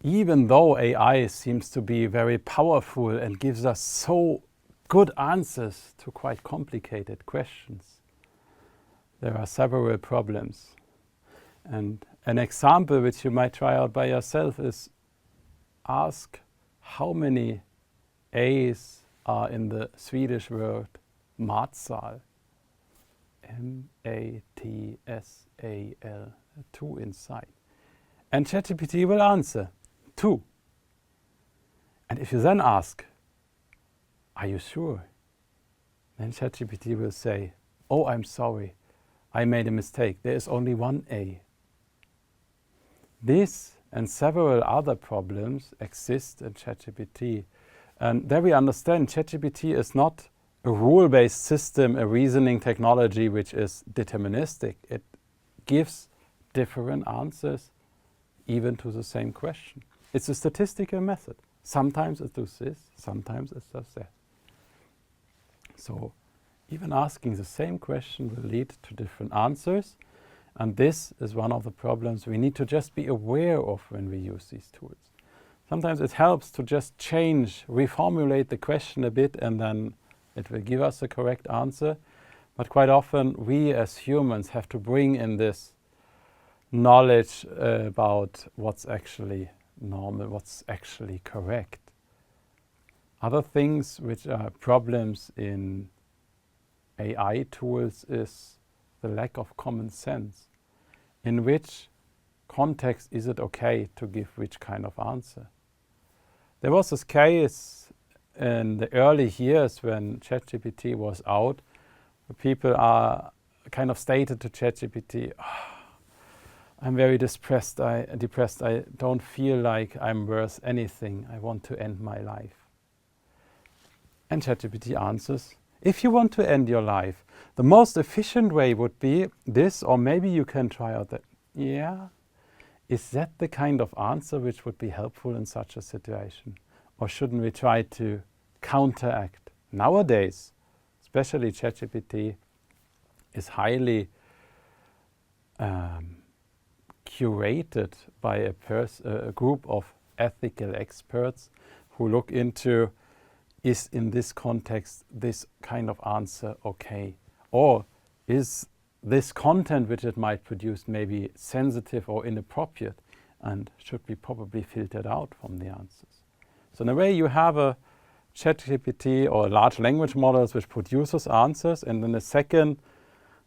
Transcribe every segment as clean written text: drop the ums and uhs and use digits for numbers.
even though AI seems to be very powerful and gives us so good answers to quite complicated questions, there are several problems. And an example which you might try out by yourself is ask how many A's are in the Swedish word matsal. M-A-T-S-A-L, 2 inside. And ChatGPT will answer 2. And if you then ask, are you sure? Then ChatGPT will say, oh, I'm sorry, I made a mistake. There is only 1 A. This and several other problems exist in ChatGPT. And there we understand ChatGPT is not a rule-based system, a reasoning technology which is deterministic. It gives different answers even to the same question. It's a statistical method. Sometimes it does this, sometimes it does that. So even asking the same question will lead to different answers. And this is one of the problems we need to just be aware of when we use these tools. Sometimes it helps to just change, reformulate the question a bit, and then it will give us the correct answer. But quite often we as humans have to bring in this knowledge about what's actually normal, what's actually correct. Other things which are problems in AI tools is the lack of common sense. In which context is it okay to give which kind of answer? There was this case in the early years when ChatGPT was out, where people are kind of stated to ChatGPT, I'm very depressed, I don't feel like I'm worth anything, I want to end my life. And ChatGPT answers, if you want to end your life, the most efficient way would be this, or maybe you can try out that. Yeah, is that the kind of answer which would be helpful in such a situation? Or shouldn't we try to counteract? Nowadays, especially ChatGPT is highly curated by a group of ethical experts who look into, is in this context this kind of answer okay? Or is this content which it might produce maybe sensitive or inappropriate and should be probably filtered out from the answers? So in a way you have a ChatGPT or large language models which produces answers, and then a second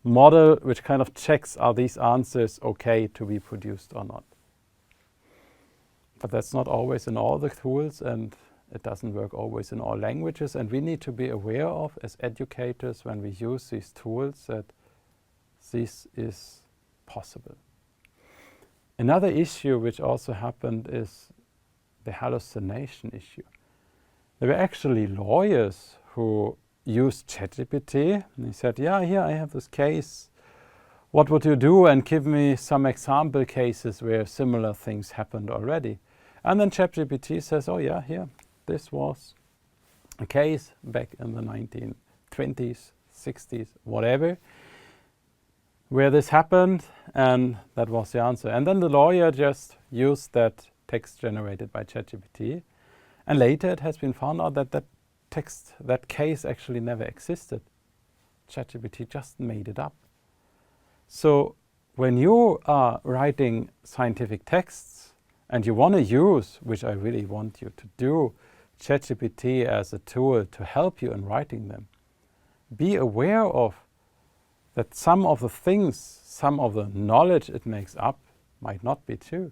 model which kind of checks, are these answers okay to be produced or not? But that's not always in all the tools, and it doesn't work always in all languages, and we need to be aware of, as educators, when we use these tools, that this is possible. Another issue which also happened is the hallucination issue. There were actually lawyers who used ChatGPT, and he said, yeah, here I have this case. What would you do? And give me some example cases where similar things happened already. And then ChatGPT says, oh yeah, here, this was a case back in the 1920s, 60s, whatever, where this happened, and that was the answer. And then the lawyer just used that text generated by ChatGPT, and later it has been found out that that text, that case actually never existed. ChatGPT just made it up. So when you are writing scientific texts and you want to use, which I really want you to do, ChatGPT as a tool to help you in writing them, be aware of that some of the things, some of the knowledge it makes up might not be true.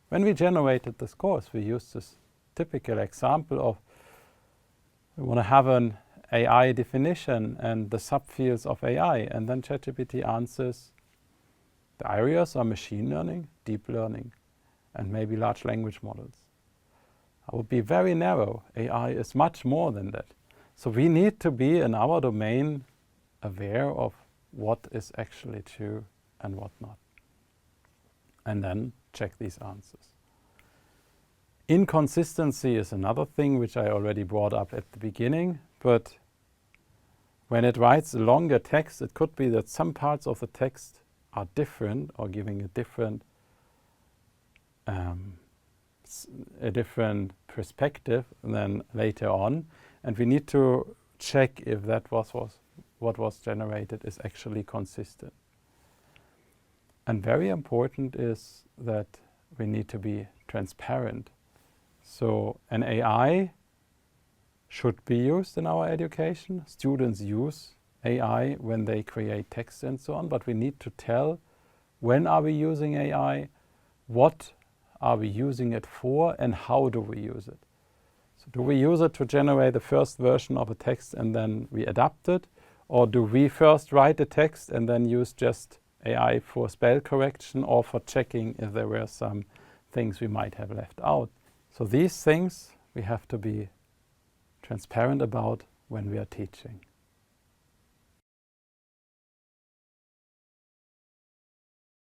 When we generated this course, we used this typical example of, we want to have an AI definition and the subfields of AI, and then ChatGPT answers, the areas are machine learning, deep learning, and maybe large language models. I would be very narrow. AI is much more than that. So we need to be in our domain aware of what is actually true and what not. And then check these answers. Inconsistency is another thing which I already brought up at the beginning, but when it writes a longer text, it could be that some parts of the text are different or giving a different a different perspective than later on, and we need to check if that what was generated is actually consistent. And very important is that we need to be transparent. So an AI should be used in our education. Students use AI when they create text and so on, but we need to tell when are we using AI, what are we using it for, and how do we use it. So do we use it to generate the first version of a text and then we adapt it? Or do we first write the text and then use just AI for spell correction or for checking if there were some things we might have left out? So these things we have to be transparent about when we are teaching.